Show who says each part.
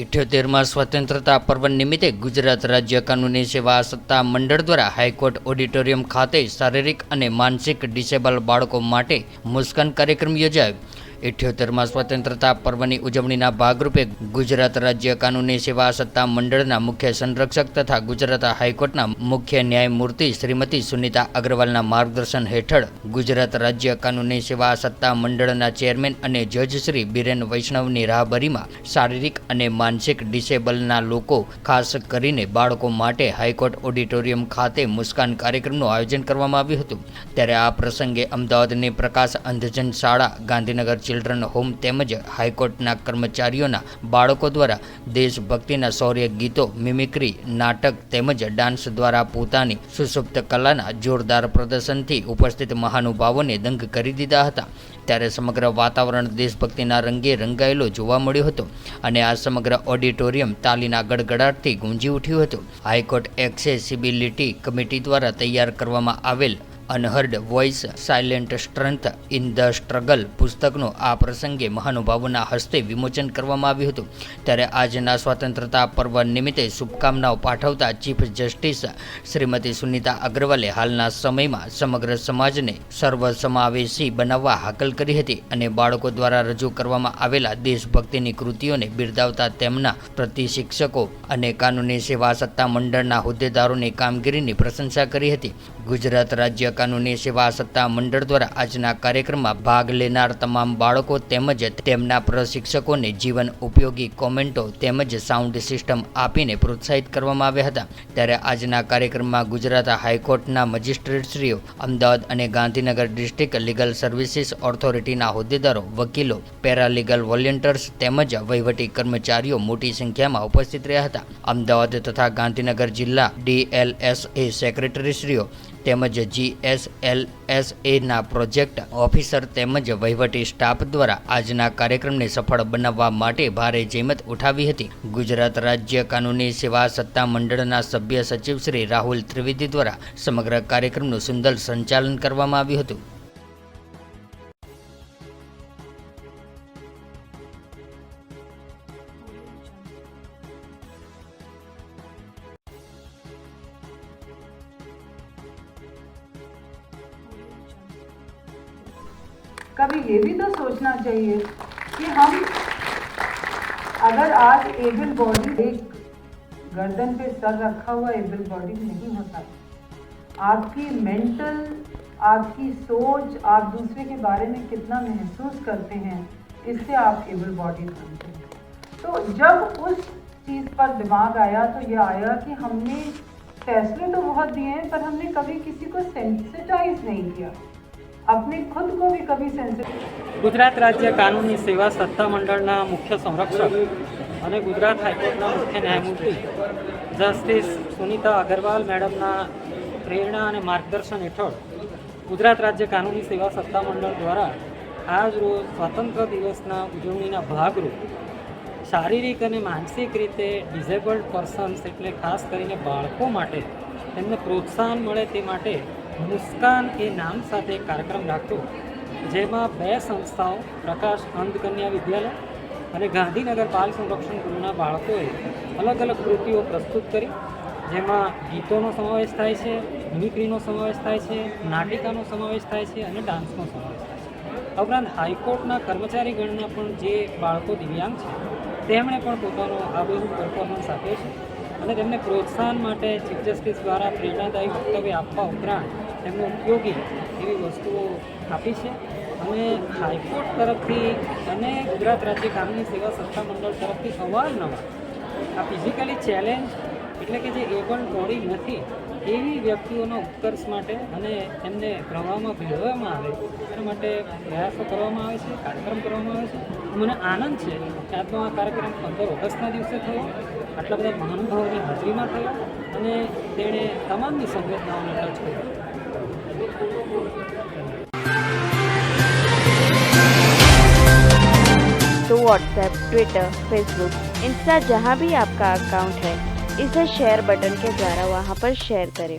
Speaker 1: 78માં સ્વતંત્રતા પર્વ નિમિત્તે ગુજરાત રાજ્ય કાનૂની સેવા સત્તા મંડળ દ્વારા હાઈકોર્ટ ઓડિટોરિયમ ખાતે શારીરિક અને માનસિક ડિસેબલ બાળકો માટે મુસ્કાન કાર્યક્રમ યોજાયો। 78માં સ્વતંત્રતા પર્વની ઉજવણીના ભાગરૂપે ગુજરાત રાજ્ય કાનૂની સેવા સત્તા મંડળના મુખ્ય સંરક્ષક તથા ગુજરાત હાઈકોર્ટના મુખ્ય ન્યાયમૂર્તિ શ્રીમતી સુનિતા અગ્રવાલના માર્ગદર્શન હેઠળ ગુજરાત રાજ્ય કાનૂની સેવા સત્તા મંડળના ચેરમેન અને જજ શ્રી બિરેન વૈષ્ણવની રાહબરીમાં શારીરિક અને માનસિક ડિસેબલના લોકો ખાસ કરીને બાળકો માટે હાઈકોર્ટ ઓડિટોરિયમ ખાતે મુસ્કાન કાર્યક્રમનું આયોજન કરવામાં આવ્યું હતું। ત્યારે આ પ્રસંગે અમદાવાદની પ્રકાશ અંધજન શાળા, ગાંધીનગર ચિલ્ડ્રન હોમ તેમજ હાઈકોર્ટના કર્મચારીઓના બાળકો દ્વારા દેશભક્તિના શૌર્ય ગીતો, મિમિક્રી, નાટક તેમજ ડાન્સ દ્વારા પોતાની સુષુપ્ત કલાના જોરદાર પ્રદર્શનથી ઉપસ્થિત મહાનુભાવોને દંગ કરી દીધા હતા। ત્યારે સમગ્ર વાતાવરણ દેશભક્તિના રંગે રંગાયેલો જોવા મળ્યો હતો અને આ સમગ્ર ઓડિટોરિયમ તાલીના ગડગડાટથી ગુંજી ઉઠ્યું હતું। હાઈકોર્ટ એક્સેસિબિલિટી કમિટી દ્વારા તૈયાર કરવામાં આવેલ unheard voice silent strength in the struggle પુસ્તકનું આ પ્રસંગે મહાનુભાવોના હસ્તે વિમોચન કરવામાં આવ્યું હતું। ત્યારે આજના સ્વતંત્રતા પર્વ નિમિત્તે શુભકામનાઓ પાઠવતા ચીફ જસ્ટિસ શ્રીમતી સુનિતા અગ્રવાલે હાલના સમયમાં સમગ્ર સમાજને સર્વસમાવેશી બનાવવા હાકલ કરી હતી અને બાળકો દ્વારા રજૂ કરવામાં આવેલા દેશભક્તિની કૃતિઓને બિરદાવતા તેમના પ્રતિ શિક્ષકો અને કાનૂની સેવા સત્તા મંડળના હોદ્દેદારોની કામગીરીની પ્રશંસા કરી હતી। ગુજરાત રાજ્ય કાનૂની સેવા સત્તા મંડળ દ્વારા આજના કાર્યક્રમમાં ભાગ લેનાર તમામ બાળકો તેમજ તેમના પ્રશિક્ષકોને જીવન ઉપયોગી કોમેન્ટો તેમજ સાઉન્ડ સિસ્ટમ આપીને પ્રોત્સાહિત કરવામાં આવ્યા હતા। ત્યારે આજના કાર્યક્રમમાં ગુજરાત હાઈકોર્ટના મજિસ્ટ્રેટશ્રીઓ, અમદાવાદ અને ગાંધીનગર ડિસ્ટ્રિક્ટ લીગલ સર્વિસીસ ઓથોરિટીના હોદ્દેદારો, વકીલો, પેરાલીગલ વોલેન્ટિયર્સ તેમજ વહીવટી કર્મચારીઓ મોટી સંખ્યામાં ઉપસ્થિત રહ્યા હતા। અમદાવાદ તથા ગાંધીનગર જિલ્લા DLSA સેક્રેટરીશ્રીઓ તેમજ GSLSAના પ્રોજેક્ટ ઓફિસર તેમજ વહીવટી સ્ટાફ દ્વારા આજના કાર્યક્રમને સફળ બનાવવા માટે ભારે જહેમત ઉઠાવી હતી। ગુજરાત રાજ્ય કાનૂની સેવા સત્તા મંડળના સભ્ય સચિવ શ્રી રાહુલ ત્રિવેદી દ્વારા સમગ્ર કાર્યક્રમનું સુંદર સંચાલન કરવામાં આવ્યું હતું।
Speaker 2: कभी ये भी तो सोचना चाहिए कि हम अगर आज एबल बॉडी एक गर्दन पे सर रखा हुआ एबल बॉडी नहीं होता, आपकी मेंटल, आपकी सोच, आप दूसरे के बारे में कितना महसूस करते हैं, इससे आप एबल बॉडी बनते हैं। तो जब उस चीज़ पर दिमाग आया तो ये आया कि हमने फैसले तो बहुत दिए हैं पर हमने कभी किसी को सेंसिटाइज नहीं किया, अपने खुद को भी कभी सेंसिटिव।
Speaker 3: गुजरात राज्य कानूनी सेवा सत्ता मंडलना मुख्य संरक्षक અને ગુજરાત હાઈકોર્ટના મુખ્ય ન્યાયમૂર્તિ જસ્ટિસ સુનિતા અગ્રવાલ મેડમના પ્રેરણા અને માર્ગદર્શન હેઠળ ગુજરાત રાજ્ય કાનૂની સેવા સત્તા મંડળ દ્વારા આજ રોજ સ્વતંત્ર દિવસના ઉજવણીના ભાગરૂપ શારીરિક અને માનસિક રીતે ડિઝેબલ્ડ પર્સન્સ એટલે ખાસ કરીને બાળકો માટે તેમને પ્રોત્સાહન મળે તે માટે મુસ્કાન એ નામ સાથે કાર્યક્રમ રાખ્યો, જેમાં બે સંસ્થાઓ પ્રકાશ અંધ કન્યા વિદ્યાલય અને ગાંધીનગર બાલ સંરક્ષણ ગૃહના બાળકોએ અલગ અલગ કૃતિઓ પ્રસ્તુત કરી, જેમાં ગીતોનો સમાવેશ થાય છે, મિમિક્રીનો સમાવેશ થાય છે, નાટિકાનો સમાવેશ થાય છે અને ડાન્સનો સમાવેશ થાય છે। આ ઉપરાંત હાઈકોર્ટના કર્મચારીગણના પણ જે બાળકો દિવ્યાંગ છે તેમણે પણ પોતાનો આબેહૂબ પરફોર્મન્સ આપ્યો છે અને તેમને પ્રોત્સાહન માટે ચીફ જસ્ટિસ દ્વારા પ્રેરણાદાયી વક્તવ્ય આપવા ઉપરાંત તેમને ઉપયોગી એવી વસ્તુઓ આપી છે અને હાઈકોર્ટ તરફથી અને ગુજરાત રાજ્ય કાનૂની સેવા સત્તા મંડળ તરફથી અવારનવાર આ ફિઝિકલી ચેલેન્જ એટલે કે જે એબલ્ડ બોડી નથી એવી વ્યક્તિઓના ઉત્કર્ષ માટે અને એમને પ્રવાહમાં ભેળવવામાં આવે એના માટે પ્રયાસો કરવામાં આવે છે, કાર્યક્રમ કરવામાં આવે છે। મને આનંદ છે કે આજનો આ કાર્યક્રમ 15 ઓગસ્ટના દિવસે થયો, આટલા બધા મહાનુભાવોની હાજરીમાં થયો અને તેણે તમામની સંવેદનાઓને ટચ કર્યો।
Speaker 4: तो व्हाट्सएप, ट्विटर, फेसबुक, इंस्टा जहाँ भी आपका अकाउंट है, इसे शेयर बटन के द्वारा वहाँ पर शेयर करें।